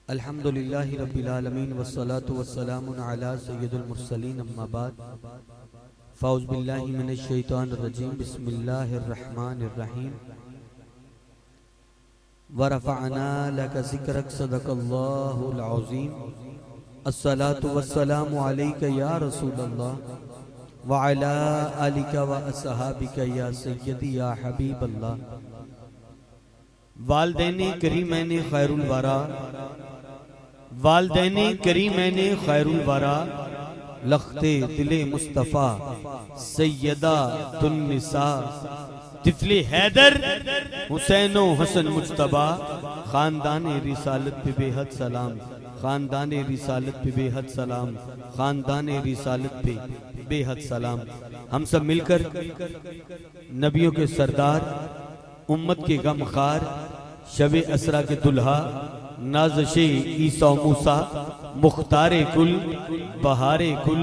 अल्हम्दुलिल्लाहि रब्बिल आलमीन वस्सलातु वस्सलामु अला सय्यिदिल मुरसलीन अम्मा बाद फ़ौज़ बिल्लाहि मिनश शैतानिर रजीम बिस्मिल्लाहिर रहमानिर रहीम व रफ़अना लका ज़िक्रक सदक़ल्लाहुल अज़ीम अस्सलातु वस्सलामु अलैका या रसूलल्लाह व अला आलिका व अस्हाबिका या सय्यदी या हबीबल्लाह। वालदैन करीमैन खैरुल वरा, वालदैन करीमैन खैरुल वरा, लख्ते दिले मुस्तफ़ा सैयदा तुन्निसा, तिफले हैदर हुसैनो हसन मुज्तबा, खानदान रिसालत पे बेहद सलाम, खानदान रिसालत पे बेहद सलाम, खानदान रिसालत पे बेहद सलाम। हम सब मिलकर नबियों के सरदार, उम्मत के गमखार, शबे असरा के दुल्हा, नाज़शे ईसा मूसा, मुख्तारे कुल, बहारे कुल,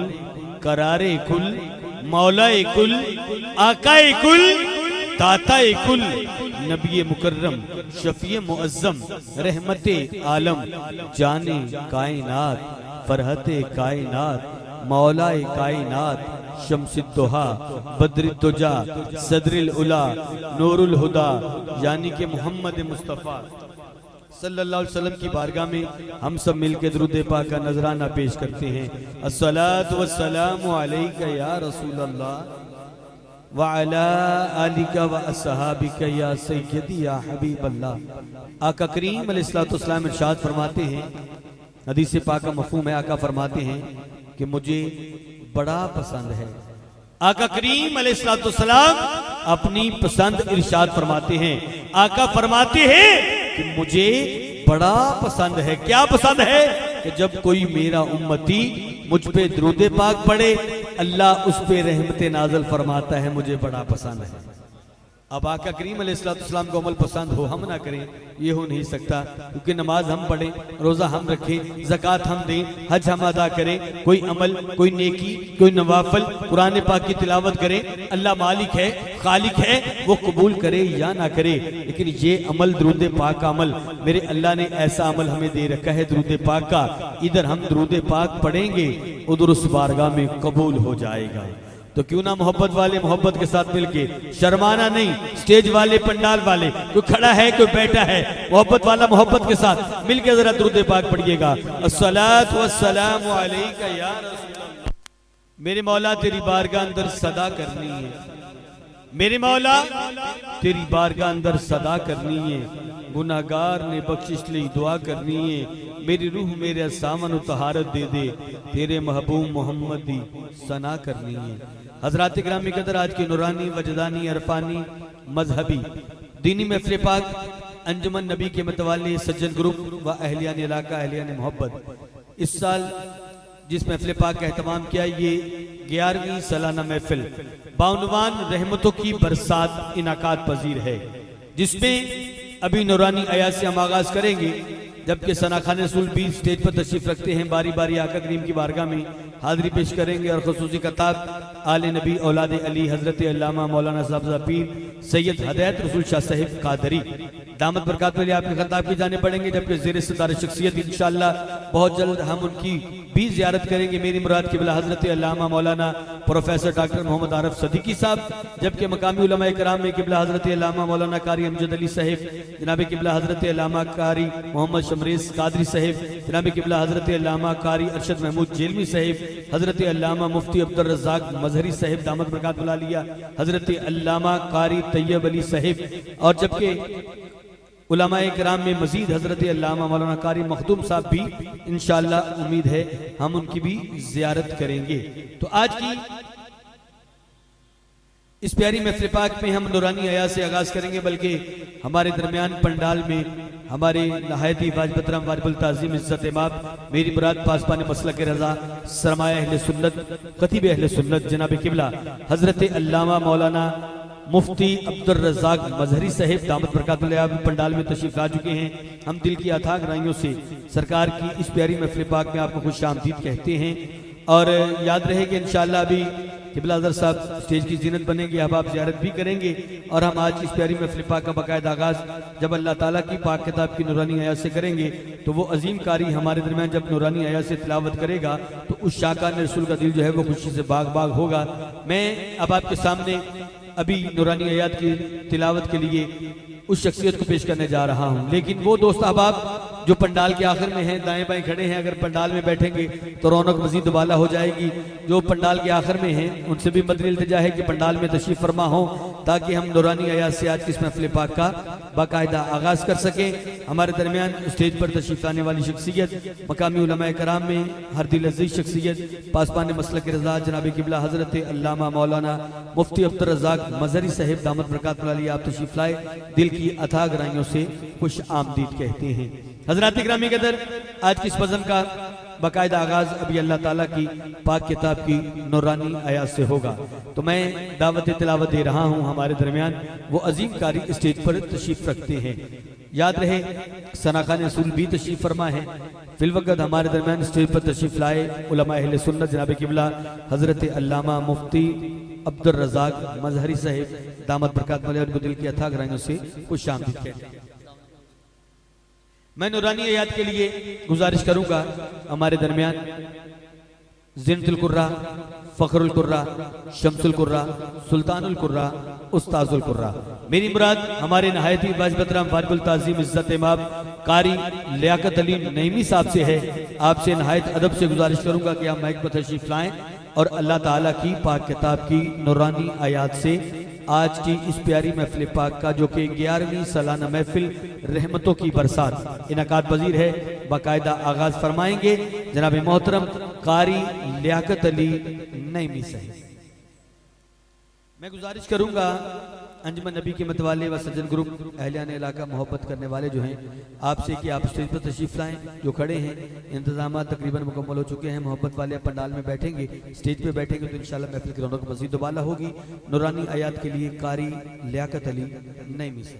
करारे कुल, मौलाए कुल, आकाए कुल, दाताए कुल, नबी मुकर्रम, शफीए मुअज्जम, रहमते आलम, जाने कायनात, फरहते कायनात, मौलाए कायनात, शम्सुद्दुहा, बद्रुद्दुजा, सदरुल उला, नूरुल हुदा, यानी कि मोहम्मद मुस्तफ़ा सल्लल्लाहु अलैहि वसल्लम की बारगाह में हम सब मिलकर दुरूद पाक का नजराना पेश करते हैं। अस्सलातु वस्सलामु अलैका या रसूलल्लाह व अला आलिका व अस्हाबिका या सय्यदी या हबीबल्लाह। आका करीम अलैहिस्सलातु वस्सलाम इरशाद फरमाते हैं, हदीस पाक का मफ़हूम है, आका फरमाते हैं कि मुझे बड़ा पसंद है। आका करीम अलैहिस्सलातु वस्सलाम अपनी पसंद इरशाद फरमाते हैं, आका फरमाते हैं कि मुझे बड़ा पसंद है। क्या पसंद है? कि जब कोई मेरा उम्मती मुझ पे दुरूद पाक पढ़े, अल्लाह उस पे रहमतें नाज़िल फरमाता है, मुझे बड़ा पसंद है। अब आका करीम अलैहिस्सलाम को अमल पसंद हो, हम ना करें, ये हो नहीं सकता, क्योंकि नमाज हम पढ़ें, रोजा हम रखें, ज़कात हम दें, हज हम अदा करें, कोई अमल, कोई नेकी, कोई नवाफल, कुरान पाक की तिलावत करें, अल्लाह मालिक है, खालिक है, वो कबूल करे या ना करे। लेकिन ये अमल दुरूद पाक का अमल, मेरे अल्लाह ने ऐसा अमल हमें दे रखा है दुरूद पाक का, इधर हम दुरूद पाक पढ़ेंगे, उधर उस बारगाह में कबूल हो जाएगा। तो क्यों ना मोहब्बत वाले मोहब्बत के साथ मिलके, शर्माना नहीं, स्टेज वाले, पंडाल वाले, कोई खड़ा है कोई बैठा है, मोहब्बत वाला मोहब्बत के साथ मिलके जरा दुरूद पाक पढ़िएगा। अस्सलातु वस्सलामु अलैका या रसूलल्लाह। मेरे मौला तेरी बारगाह अंदर सदा करनी है, मेरे मौला तेरी बारगाह अंदर सदा करनी है, गुनाहगार ने बख्शिश ली दुआ करनी है, मेरी रूह मेरे सामन तहारत दे दे, तेरे महबूब मोहम्मद दी सना करनी है। हजरात किराम कदर, आज की नूरानी, वजदानी, अरफानी, मजहबी, दीनी महफिल पाक अंजुमन नबी के मतवाली सज्जन ग्रुप व अहलियान इलाका, अहलियान मोहब्बत, इस साल जिस महफिल पाक का एहतमाम किया, ये 11वीं सालाना महफिल बाउनवान रहमतों की बरसात इनाकात पजीर है, जिसमें अभी नूरानी आयात से हम आगाज करेंगे, जबकि सना खान रसूल भी स्टेज पर तशरीफ रखते हैं, बारी बारी आका करीम की बारगाह में हाजिरी पेश करेंगे और खुसूसी खताब आले नबी औलाद अली हजरत अल्लामा मौलाना साहब पीर सैयद हदायत रसूल शाह साहिब कादरी दामत बरकात में आपके खताब की जाने पड़ेंगे, जबकि ज़ेर सदार शख्सियत इंशाअल्लाह बहुत जल्द हम उनकी भी ज़ियारत करेंगे। मेरी मुराद किबला हजरत अल्लामा मौलाना प्रोफेसर डॉक्टर मोहम्मद आरिफ सदीकी साहब, जबकि मकामी उलमा कराम में किबला हजरत अल्लामा मौलाना कारी अमजद अली साहिब, जनाब किबला हजरत अल्लामा कारी मोहम्मद शमरेज कादरी साहिब, जनाब किबला हजरत अल्लामा कारी अरशद महमूद जेलमी साहिब, हजरत अल्लामा मुफ्ती अब्दुल रज़्ज़ाक मजहरी साहिब दामत बरकात बुला लिया, हजरत अल्लामा कारी तैयब अली साहिब, और जबकि उलमाए किराम में मजीद हजरत अल्लामा मौलाना कारी मखदूम साहब भी इंशाअल्लाह उम्मीद है हम उनकी भी जियारत करेंगे। तो आज की इस प्यारी महफिल पाक में हम नूरानी आयात से आगाज करेंगे, बल्कि हमारे दरमियान पंडाल में हमारे नहायती वाजिबतरम वाजिबुल ताज़ीम इज्जत इमाम मेरी मुराद पासबान मसलक रज़ा सरमाया अहले सुन्नत खतीब अहले सुन्नत जनाब किबला हजरत अल्लामा मौलाना मुफ्ती अब्दुल रज़्ज़ाक मजहरी साहिब दामत बरकातुल्लाह पंडाल में तशरीफ ला चुके हैं। हम दिल की अथाह गहराइयों से सरकार की इस प्यारी महफिल पाक में आपको खुश आमदीद कहते हैं, और याद रहे कि इंशाअल्लाह अभी क़िबला हज़रत साहब स्टेज की जीनत बनेंगे, अब आप ज़ियारत भी करेंगे। और हम आज इस प्यारी महफ़िल पाक का बाकायदा आगाज़ जब अल्लाह ताला की पाक किताब की नूरानी आयत से करेंगे, तो वो अजीम कारी हमारे दरमियान जब नूरानी आयत से तिलावत करेगा तो उस शाकान रसूल का दिल जो है वो खुशी से बाग बाग होगा। मैं अब आपके सामने अभी नूरानी आयत की तिलावत के लिए उस शख्सियत को पेश करने जा रहा हूँ, लेकिन वो दोस्त अहबाब जो पंडाल के आखिर में हैं, दाएं बाएं खड़े हैं, अगर पंडाल में बैठेंगे तो रौनक मजीद दुबाला हो जाएगी। जो पंडाल के आखिर में हैं उनसे भी मदनी इल्तिजा है कि पंडाल में तशरीफ फरमा हो, ताकि हम नूरानी आयात से आज की इस महफ़िल पाक का बाकायदा आगाज़ कर सकें। हमारे दरमियान स्टेज पर तशरीफ लाने वाली शख्सियत मकामी उलमाए कराम में हर दिल अज़ीज़ शख्सियत पासबान मसलक रज़ा जनाब क़िबला हज़रत अल्लामा मौलाना मुफ्ती अब्दुर रज़ाक मज़हरी साहिब दामत बरकातुहु अलैहि आप तशरीफ लाए, दिल की अथाह गहराइयों से खुश आमदीद कहते हैं। हज़रात गिरामी कदर, आज की इस बज़म का बाकायदा आगाज़ अभी अल्लाह ताला की पाक किताब की नूरानी आयात से होगा। तो मैं दावत तिलावत दे रहा हूँ, हमारे दरमियान वो अजीम कारी स्टेज पर तशरीफ रखते हैं। याद रहे सनाखान रसूल भी तशरीफ फरमा है। फिलवक़्त हमारे दरमियान स्टेज पर तशरीफ लाए उलमा अहले सुन्नत जनाब क़िबला हज़रत अल्लामा मुफ्ती अब्दुर रज़ाक मज़हरी साहिब दामत बरकातुहु अलैहि उनको दिल की अथाह गहराइयों से खुश आमदीद कहते हैं। मैं नूरानी आयात के लिए गुजारिश करूंगा हमारे दरमियान ज़िनतुल कुर्रा, फ़ख्रुल कुर्रा, शम्सुल कुर्रा, सुल्तानुल कुर्रा, उस्ताजुल कुर्रा। मेरी मुराद हमारे नहायती बाज़बतराम फारिकुल ताज़ीम इज़्ज़त इमाम कारी लियाकत अली नईमी साहब से है। आपसे नहायत अदब से गुजारिश करूंगा कि आप माइक पर तशरीफ लाएं और अल्लाह ताला की पाक किताब की नूरानी आयात से आज की इस प्यारी महफ़िल पाक का जो कि 11वीं सालाना महफ़िल रहमतों की बरसात इनकाद पजीर है, बाकायदा आगाज़ फरमाएंगे जनाब मोहतरम कारी लियाकत अली नईमी साहब। मैं गुजारिश करूंगा अंजुमन नबी के मतवाले व सज्जन ग्रुप अहलियान इलाका मोहब्बत करने वाले जो हैं आपसे कि आप स्टेज पर तशरीफ लाएं। जो खड़े हैं इंतजाम तकरीबन मुकम्मल हो चुके हैं, मोहब्बत वाले पंडाल में बैठेंगे, स्टेज पे बैठेंगे तो इंशाल्लाह महफिल की रौनक मज़ीद दुबाला होगी। नूरानी आयात के लिए कारी लियाकत अली नईमी से